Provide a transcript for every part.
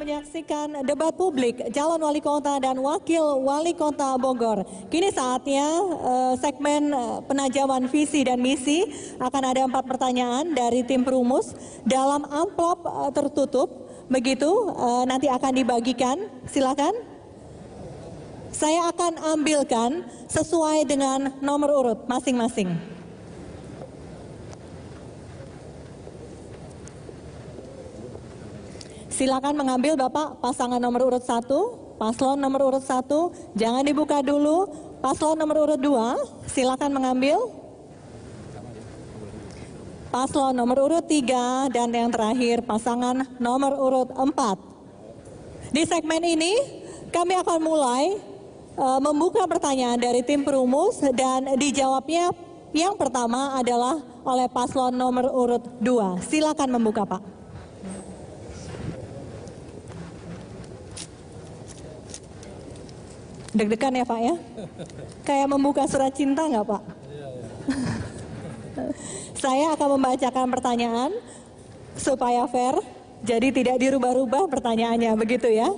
menyaksikan debat publik calon wali kota dan wakil wali kota Bogor. Kini saatnya segmen penajaman visi dan misi. Akan ada 4 pertanyaan dari tim perumus dalam amplop tertutup. Begitu nanti akan dibagikan. Silakan. Saya akan ambilkan sesuai dengan nomor urut masing-masing. Silakan mengambil Bapak pasangan nomor urut 1, paslon nomor urut 1, jangan dibuka dulu. Paslon nomor urut 2, silakan mengambil. Paslon nomor urut 3 dan yang terakhir pasangan nomor urut 4. Di segmen ini kami akan mulai membuka pertanyaan dari tim perumus dan dijawabnya yang pertama adalah oleh paslon nomor urut 2. Silakan membuka Pak. Deg-degan ya Pak ya? Kayak membuka surat cinta nggak Pak? Saya akan membacakan pertanyaan supaya fair, jadi tidak dirubah-rubah pertanyaannya, begitu ya?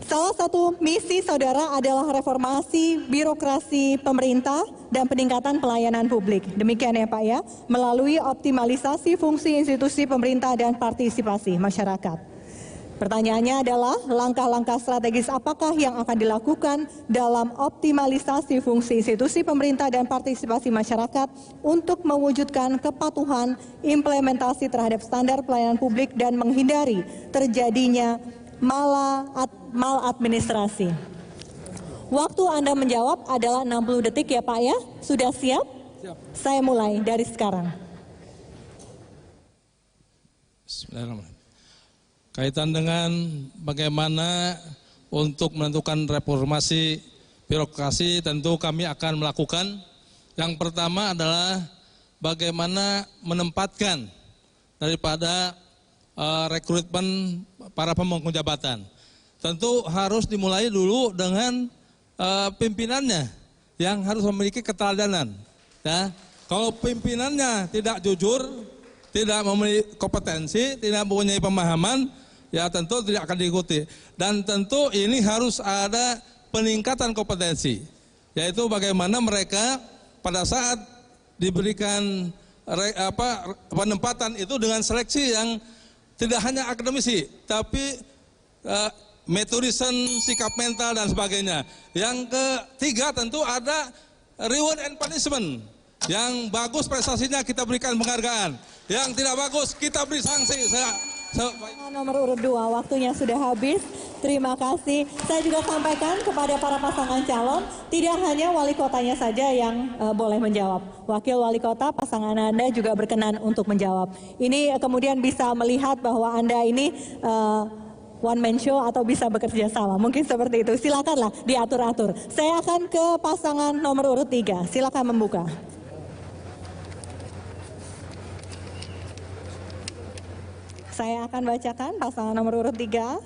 Salah satu misi saudara adalah reformasi birokrasi pemerintah dan peningkatan pelayanan publik. Demikian ya Pak ya, melalui optimalisasi fungsi institusi pemerintah dan partisipasi masyarakat. Pertanyaannya adalah langkah-langkah strategis apakah yang akan dilakukan dalam optimalisasi fungsi institusi pemerintah dan partisipasi masyarakat untuk mewujudkan kepatuhan implementasi terhadap standar pelayanan publik dan menghindari terjadinya maladministrasi. Waktu Anda menjawab adalah 60 detik ya Pak ya. Sudah siap? Siap. Saya mulai dari sekarang. Bismillahirrahmanirrahim. Kaitan dengan bagaimana untuk menentukan reformasi birokrasi, tentu kami akan melakukan. Yang pertama adalah bagaimana menempatkan daripada rekrutmen para pemangku jabatan. Tentu harus dimulai dulu dengan pimpinannya yang harus memiliki keteladanan. Ya. Kalau pimpinannya tidak jujur, tidak memiliki kompetensi, tidak mempunyai pemahaman, ya tentu tidak akan diikuti. Dan tentu ini harus ada peningkatan kompetensi, yaitu bagaimana mereka pada saat diberikan penempatan itu dengan seleksi yang tidak hanya akademisi, tapi metodisen, sikap mental dan sebagainya. Yang ketiga tentu ada reward and punishment. Yang bagus prestasinya kita berikan penghargaan, yang tidak bagus kita beri sanksi. Nomor urut 2, waktunya sudah habis. Terima kasih. Saya juga sampaikan kepada para pasangan calon, tidak hanya wali kotanya saja yang boleh menjawab. Wakil wali kota, pasangan Anda juga berkenan untuk menjawab. Ini kemudian bisa melihat bahwa Anda ini one man show atau bisa bekerja sama. Mungkin seperti itu. Silakanlah diatur-atur. Saya akan ke pasangan nomor urut 3. Silakan membuka. Saya akan bacakan pasangan nomor urut 3.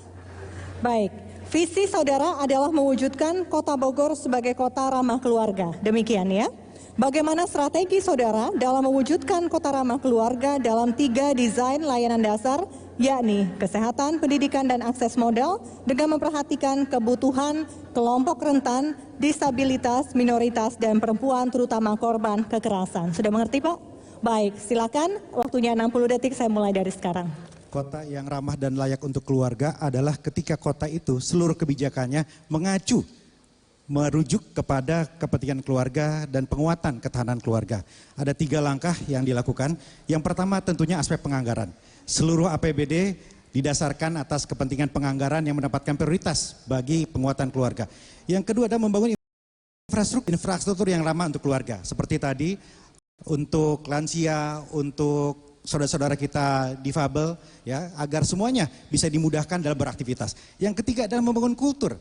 Baik, visi saudara adalah mewujudkan Kota Bogor sebagai kota ramah keluarga. Demikian ya. Bagaimana strategi saudara dalam mewujudkan kota ramah keluarga dalam 3 desain layanan dasar, yakni kesehatan, pendidikan, dan akses modal, dengan memperhatikan kebutuhan kelompok rentan, disabilitas, minoritas, dan perempuan, terutama korban kekerasan. Sudah mengerti Pak? Baik, silakan. Waktunya 60 detik, saya mulai dari sekarang. Kota yang ramah dan layak untuk keluarga adalah ketika kota itu seluruh kebijakannya merujuk kepada kepentingan keluarga dan penguatan ketahanan keluarga. Ada 3 langkah yang dilakukan. Yang pertama tentunya aspek penganggaran. Seluruh APBD didasarkan atas kepentingan penganggaran yang mendapatkan prioritas bagi penguatan keluarga. Yang kedua adalah membangun infrastruktur yang ramah untuk keluarga. Seperti tadi untuk lansia, untuk saudara-saudara kita difabel, ya, agar semuanya bisa dimudahkan dalam beraktivitas. Yang ketiga adalah membangun kultur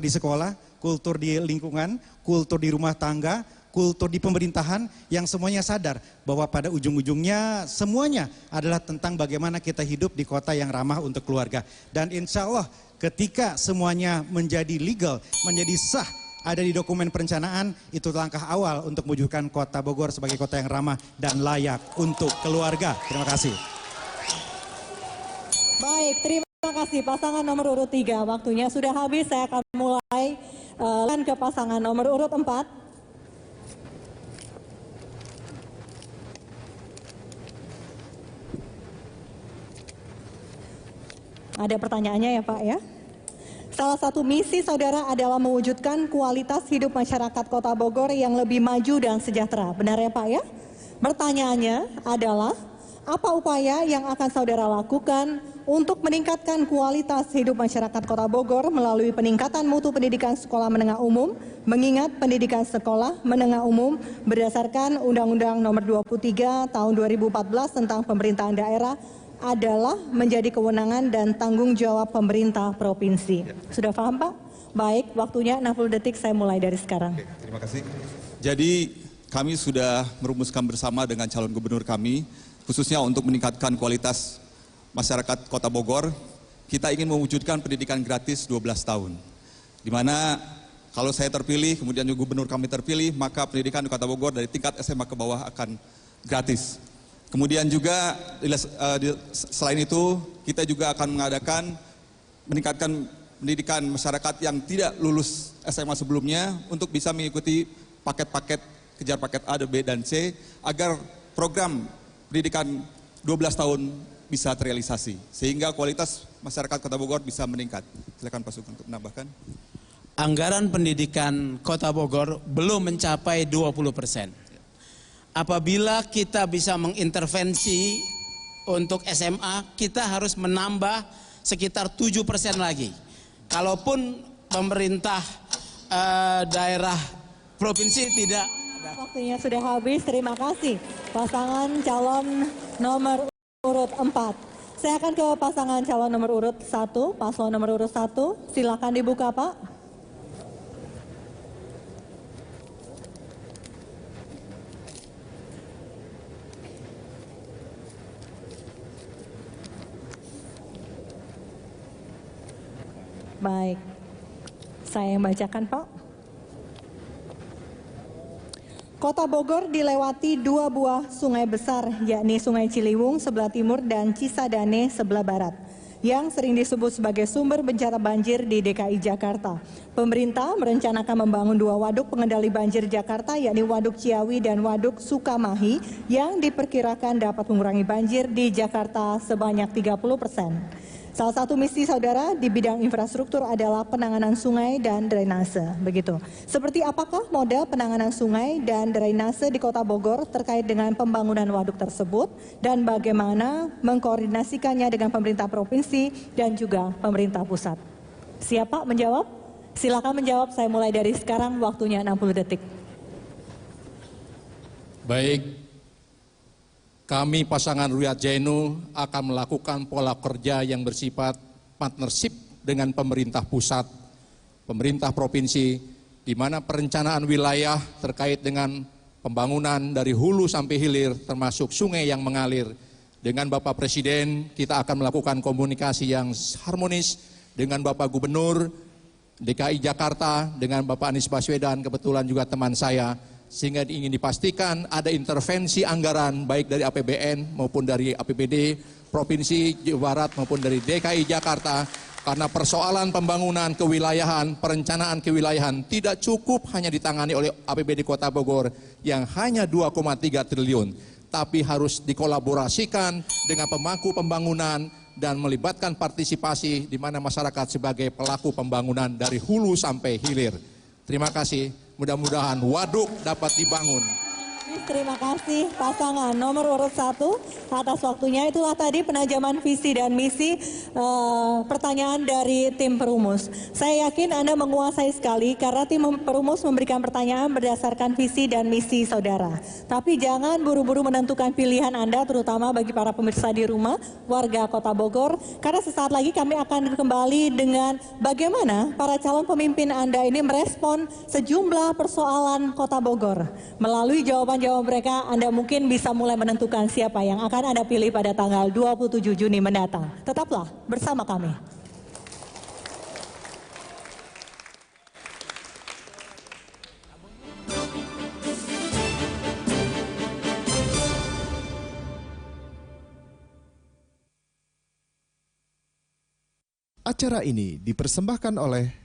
di sekolah, kultur di lingkungan, kultur di rumah tangga, kultur di pemerintahan, yang semuanya sadar bahwa pada ujung-ujungnya semuanya adalah tentang bagaimana kita hidup di kota yang ramah untuk keluarga. Dan insya Allah ketika semuanya menjadi legal, menjadi sah, ada di dokumen perencanaan, itu langkah awal untuk mewujudkan Kota Bogor sebagai kota yang ramah dan layak untuk keluarga. Terima kasih. Baik, terima Terima kasih pasangan nomor urut 3. Waktunya sudah habis, saya akan mulai ke pasangan nomor urut 4. Ada pertanyaannya ya Pak ya. Salah satu misi saudara adalah mewujudkan kualitas hidup masyarakat Kota Bogor yang lebih maju dan sejahtera. Benar ya Pak ya? Pertanyaannya adalah, apa upaya yang akan saudara lakukan untuk meningkatkan kualitas hidup masyarakat Kota Bogor melalui peningkatan mutu pendidikan sekolah menengah umum, mengingat pendidikan sekolah menengah umum berdasarkan Undang-Undang Nomor 23 Tahun 2014 tentang pemerintahan daerah adalah menjadi kewenangan dan tanggung jawab pemerintah provinsi. Sudah paham Pak? Baik, waktunya 60 detik, saya mulai dari sekarang. Oke, terima kasih. Jadi kami sudah merumuskan bersama dengan calon gubernur kami, khususnya untuk meningkatkan kualitas masyarakat Kota Bogor, kita ingin mewujudkan pendidikan gratis 12 tahun. Di mana kalau saya terpilih, kemudian juga gubernur kami terpilih, maka pendidikan di Kota Bogor dari tingkat SMA ke bawah akan gratis. Kemudian juga selain itu kita juga akan meningkatkan pendidikan masyarakat yang tidak lulus SMA sebelumnya untuk bisa mengikuti paket-paket kejar paket A, B, dan C agar program pendidikan 12 tahun bisa terrealisasi sehingga kualitas masyarakat Kota Bogor bisa meningkat. Silakan Pak Sugeng untuk menambahkan. Anggaran pendidikan Kota Bogor belum mencapai 20%. Apabila kita bisa mengintervensi untuk SMA, kita harus menambah sekitar 7% lagi. Kalaupun pemerintah daerah provinsi tidak. Waktunya sudah habis, terima kasih. Pasangan calon nomor urut 4. Saya akan ke pasangan calon nomor urut 1, paslon nomor urut 1. Silakan dibuka Pak. Baik, saya yang bacakan Pak. Kota Bogor dilewati 2 buah sungai besar, yakni Sungai Ciliwung sebelah timur dan Cisadane sebelah barat, yang sering disebut sebagai sumber bencana banjir di DKI Jakarta. Pemerintah merencanakan membangun 2 waduk pengendali banjir Jakarta, yakni Waduk Ciawi dan Waduk Sukamahi, yang diperkirakan dapat mengurangi banjir di Jakarta sebanyak 30%. Salah satu misi saudara di bidang infrastruktur adalah penanganan sungai dan drainase. Begitu. Seperti apakah model penanganan sungai dan drainase di Kota Bogor terkait dengan pembangunan waduk tersebut dan bagaimana mengkoordinasikannya dengan pemerintah provinsi dan juga pemerintah pusat? Siapa menjawab? Silakan menjawab, saya mulai dari sekarang, waktunya 60 detik. Baik, kami pasangan Ruyat Zainul akan melakukan pola kerja yang bersifat partnership dengan pemerintah pusat, pemerintah provinsi, di mana perencanaan wilayah terkait dengan pembangunan dari hulu sampai hilir termasuk sungai yang mengalir. Dengan Bapak Presiden kita akan melakukan komunikasi yang harmonis dengan Bapak Gubernur DKI Jakarta, dengan Bapak Anies Baswedan, kebetulan juga teman saya, sehingga ingin dipastikan ada intervensi anggaran baik dari APBN maupun dari APBD Provinsi Jawa Barat maupun dari DKI Jakarta, karena persoalan pembangunan kewilayahan, perencanaan kewilayahan tidak cukup hanya ditangani oleh APBD Kota Bogor yang hanya 2,3 triliun, tapi harus dikolaborasikan dengan pemangku pembangunan dan melibatkan partisipasi di mana masyarakat sebagai pelaku pembangunan dari hulu sampai hilir. Terima kasih. Mudah-mudahan waduk dapat dibangun. Terima kasih pasangan nomor urut 1 atas waktunya. Itulah tadi penajaman visi dan misi pertanyaan dari tim perumus. Saya yakin Anda menguasai sekali karena tim perumus memberikan pertanyaan berdasarkan visi dan misi saudara. Tapi jangan buru-buru menentukan pilihan Anda, terutama bagi para pemirsa di rumah, warga Kota Bogor. Karena sesaat lagi kami akan kembali dengan bagaimana para calon pemimpin Anda ini merespon sejumlah persoalan Kota Bogor. Melalui jawaban-jawaban mereka, Anda mungkin bisa mulai menentukan siapa yang akan Anda pilih pada tanggal 27 Juni mendatang. Tetaplah bersama kami. Acara ini dipersembahkan oleh